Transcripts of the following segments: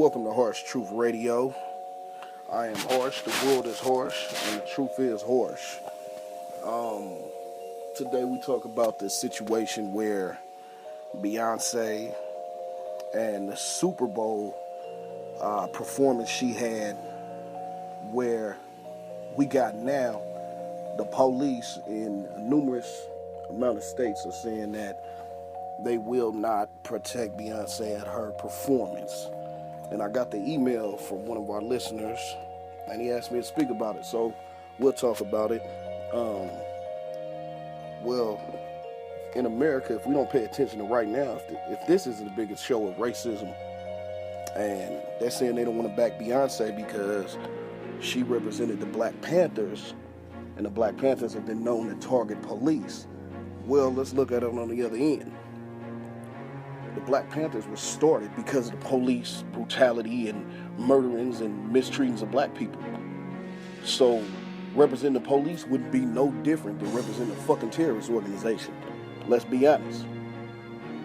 Welcome to Harshtruth Radio. I am harsh, the world is harsh, and the truth is harsh. Today we talk about the situation where Beyonce and the Superbowl performance she had, where we got now the police in numerous amount of states are saying that they will not protect Beyonce at her performance. And I got the email from one of our listeners, and he asked me to speak about it. So we'll talk about it. Well, in America, if we don't pay attention to right now, if this isn't the biggest show of racism, and they're saying they don't want to back Beyonce because she represented the Black Panthers, and the Black Panthers have been known to target police. Well, let's look at it on the other end. The Black Panthers was started because of the police brutality and murderings and mistreatings of black people. So representing the police would be no different than representing a fucking terrorist organization. Let's be honest.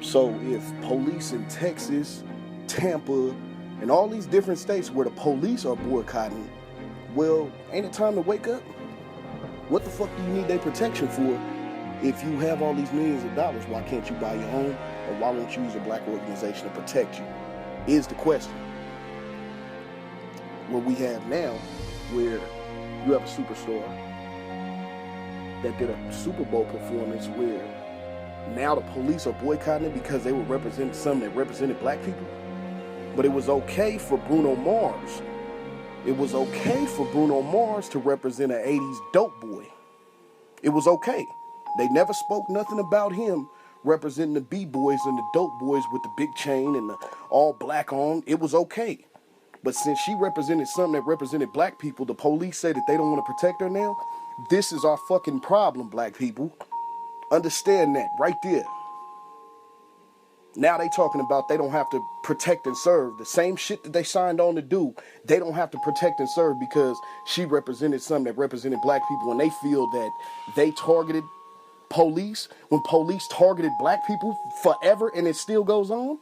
So if police in Texas, Tampa, and all these different states where the police are boycotting, well, ain't it time to wake up? What the fuck do you need their protection for? If you have all these millions of dollars, why can't you buy your own? Or why won't you use a black organization to protect you? Is the question. What we have now, where you have a superstar that did a Super Bowl performance where now the police are boycotting it because they were representing something that represented black people. But it was okay for Bruno Mars. It was okay for Bruno Mars to represent an 80s dope boy. It was okay. They never spoke nothing about him representing the B-boys and the dope boys with the big chain and the all black on. It was okay. But since she represented something that represented black people, the police say that they don't want to protect her now. This is our fucking problem, black people. Understand that right there. Now they talking about they don't have to protect and serve. The same shit that they signed on to do, they don't have to protect and serve because she represented something that represented black people, and they feel that they targeted police when police targeted black people forever, and it still goes on.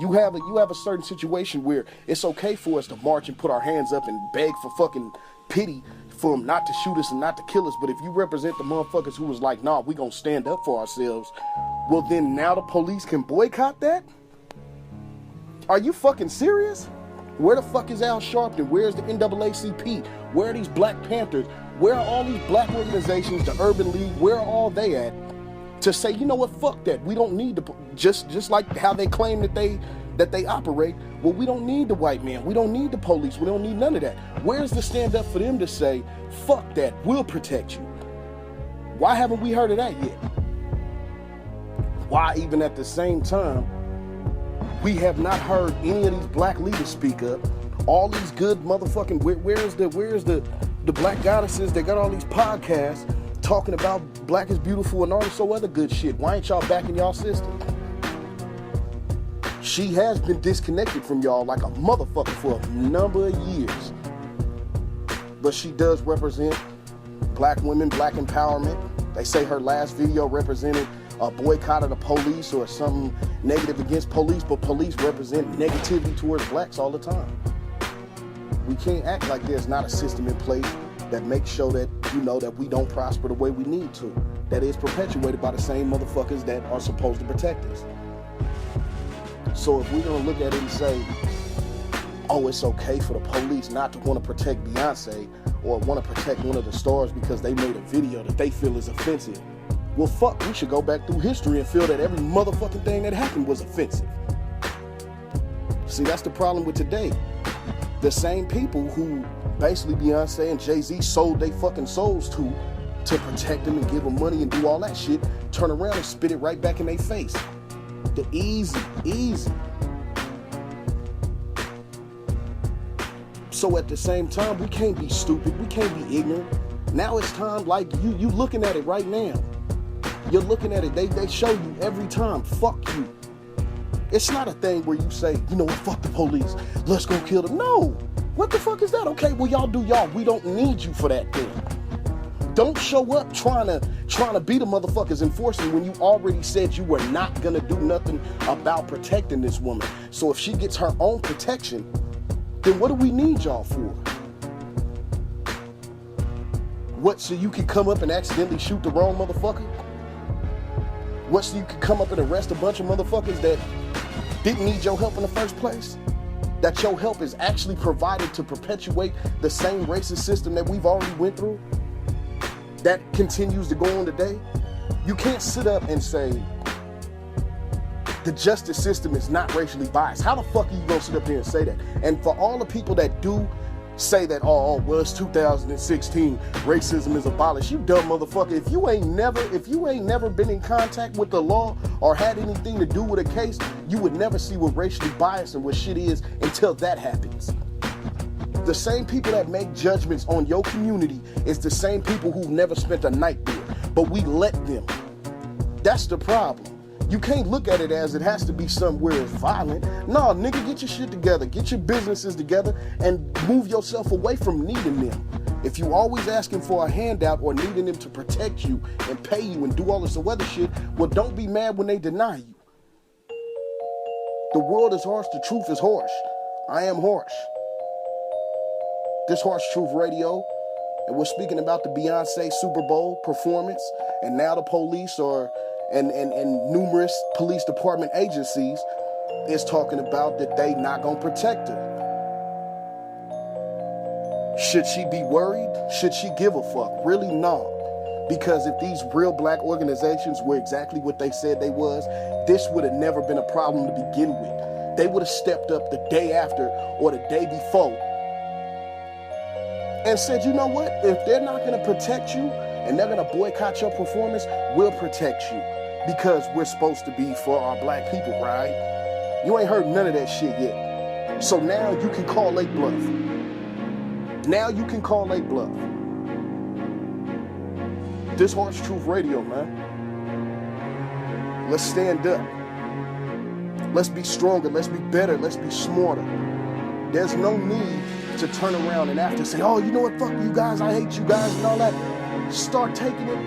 You have a certain situation where it's okay for us to march and put our hands up and beg for fucking pity for them not to shoot us and not to kill us. But if you represent the motherfuckers who was like, nah, we gonna stand up for ourselves, well then now the police can boycott that? Are you fucking serious? Where the fuck is Al Sharpton? Where's the NAACP? Where are these Black Panthers? Where are all these black organizations, the Urban League? Where are all they at to say, you know what, fuck that. We don't need the, just like how they claim that they operate. Well, we don't need the white man. We don't need the police. We don't need none of that. Where's the stand up for them to say, fuck that, we'll protect you? Why haven't we heard of that yet? Why even at the same time, we have not heard any of these black leaders speak up? All these good motherfucking, where's the black goddesses that got all these podcasts talking about black is beautiful and all this so other good shit? Why ain't y'all backing y'all sister? She has been disconnected from y'all like a motherfucker for a number of years. But she does represent black women, black empowerment. They say her last video represented a boycott of the police or something negative against police, but police represent negativity towards blacks all the time. We can't act like there's not a system in place that makes sure that, you know, that we don't prosper the way we need to. That is perpetuated by the same motherfuckers that are supposed to protect us. So if we're gonna look at it and say, oh, it's okay for the police not to want to protect Beyonce or want to protect one of the stars because they made a video that they feel is offensive, well, fuck, we should go back through history and feel that every motherfucking thing that happened was offensive. See, that's the problem with today. The same people who basically Beyonce and Jay-Z sold their fucking souls to protect them and give them money and do all that shit, turn around and spit it right back in their face. The easy. So at the same time, we can't be stupid. We can't be ignorant. Now it's time, like, you looking at it right now. You're looking at it. They show you every time. Fuck you. It's not a thing where you say, you know what, fuck the police. Let's go kill them. No. What the fuck is that? Okay, well, y'all do y'all. We don't need you for that thing. Don't show up trying to be the motherfuckers enforcing when you already said you were not gonna do nothing about protecting this woman. So if she gets her own protection, then what do we need y'all for? What, so you can come up and accidentally shoot the wrong motherfucker? What, so you can come up and arrest a bunch of motherfuckers that didn't need your help in the first place? That your help is actually provided to perpetuate the same racist system that we've already went through? That continues to go on today? You can't sit up and say the justice system is not racially biased. How the fuck are you gonna sit up there and say that? And for all the people that do say that, oh, well, it's 2016, racism is abolished. You dumb motherfucker. If you ain't never been in contact with the law or had anything to do with a case, you would never see what racially biased and what shit is until that happens. The same people that make judgments on your community is the same people who've never spent a night there, but we let them. That's the problem. You can't look at it as it has to be somewhere it's violent. No, nigga, get your shit together. Get your businesses together and move yourself away from needing them. If you always asking for a handout or needing them to protect you and pay you and do all this other shit, well, don't be mad when they deny you. The world is harsh. The truth is harsh. I am harsh. This Harshtruth Radio, and we're speaking about the Beyonce Superbowl performance, and now the police and numerous police department agencies is talking about that they not gonna protect her. Should she be worried? Should she give a fuck? Really, no. Because if these real black organizations were exactly what they said they was, this would have never been a problem to begin with. They would have stepped up the day after or the day before and said, you know what? If they're not gonna protect you and they're gonna boycott your performance, we'll protect you. Because we're supposed to be for our black people, right? You ain't heard none of that shit yet. So now you can call a bluff. Now you can call a bluff. This Harshtruth Radio, man. Let's stand up. Let's be stronger. Let's be better. Let's be smarter. There's no need to turn around and after say, oh, you know what? Fuck you guys. I hate you guys and all that. Start taking it.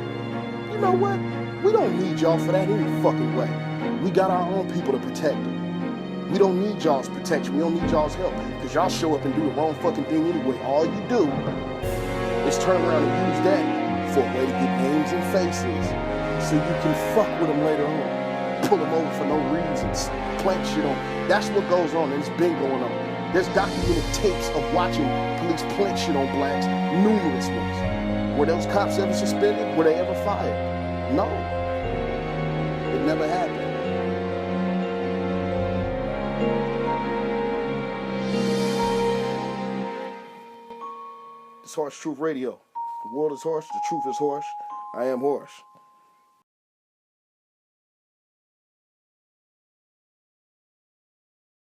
You know what? We don't need y'all for that any fucking way. We got our own people to protect them. We don't need y'all's protection. We don't need y'all's help. Because y'all show up and do the wrong fucking thing anyway. All you do is turn around and use that for a way to get names and faces so you can fuck with them later on. Pull them over for no reasons. Plant shit on. That's what goes on, and it's been going on. There's documented tapes of watching police plant shit on blacks, numerous ones. Were those cops ever suspended? Were they ever fired? No, it never happened. It's Harshtruth Radio. The world is harsh, the truth is harsh. I am harsh.